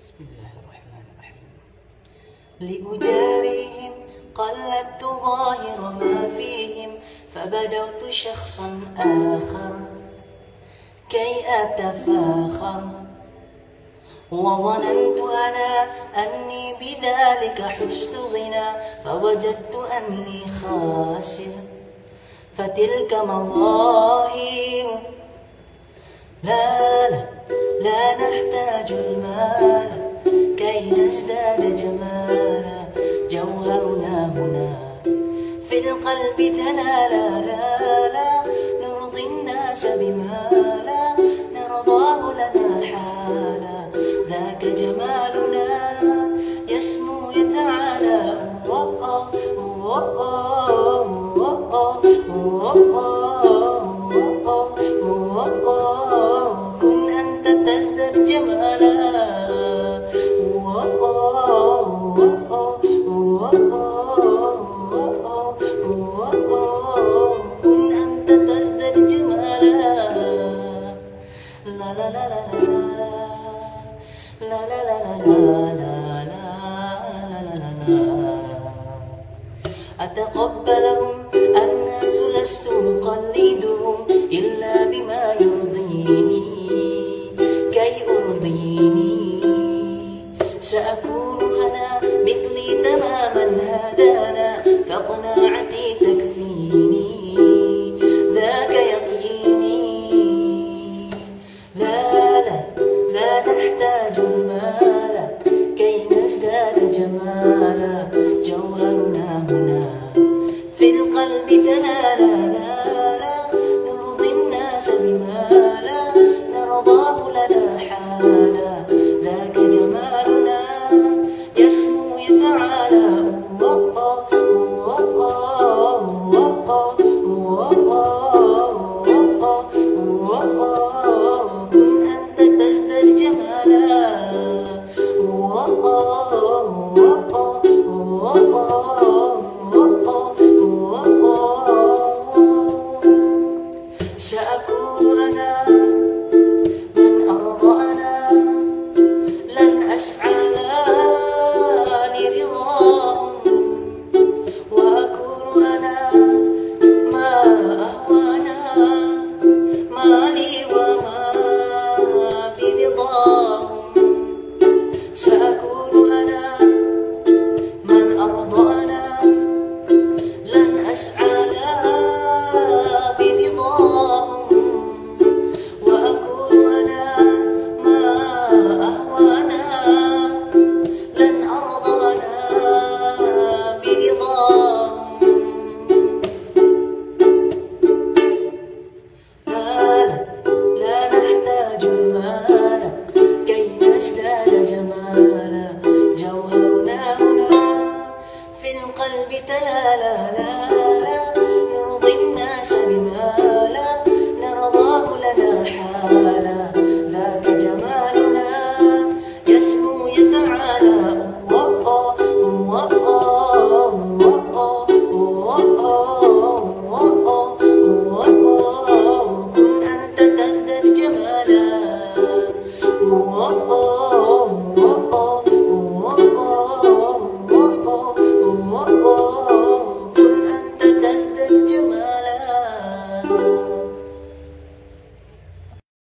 بسم الله الرحمن الرحيم. لأجاريهم قلدت ظاهر ما فيهم، فبدوت شخصا آخر كي أتفاخر، وظننت أنا أني بذلك حزت غنى، فوجدت أني خاسر. فتلك مظاهر، لا لا لا نحتاج المال كي نزداد جمالا، جوهرنا هنا في القلب تلالا، لا لا نرضي الناس بما لا نرضاه لنا حالا، ذاك جمالنا يسمو يتعالى. كن أنت تزداد جمالا، كن أنت تزداد جمالا. لا لا لا لا لا لا لا لا لا لا. أتقبلهم الناس لست مقلدهم إلا بما يرضيني كي أرضيني، سأكون أنا مثلي تماما هدانا، فقناعتي تكفيني ذاك يقيني. لا لا لا نحتاج المال كي نزداد جمالا، جوهرنا هنا في القلب تلالا، لا لا نرضي الناس بما لا نرضاه لنا حالا، ذاك جمالنا يسمو يتعالى. كن أنت تزداد جمالا. سأكون أنا من أرضانا، لن أسعى لرضاهم، وأكون أنا ما أهوانا، ما لي وما برضاهم. سأكون أنا من أرضانا، لن أسعى برضاهم، وأكون أنا ما أهوانا، لن أرضانا برضاهم. لا لا لا نحتاج المال كي نزداد جمالا، جوهرنا هنا في القلب تلالا، لا لا نرضي الناس بما لا نرضاه لنا حالا، ذاك جمالنا يسمو يتعالى. كن أنت تزداد جمالا.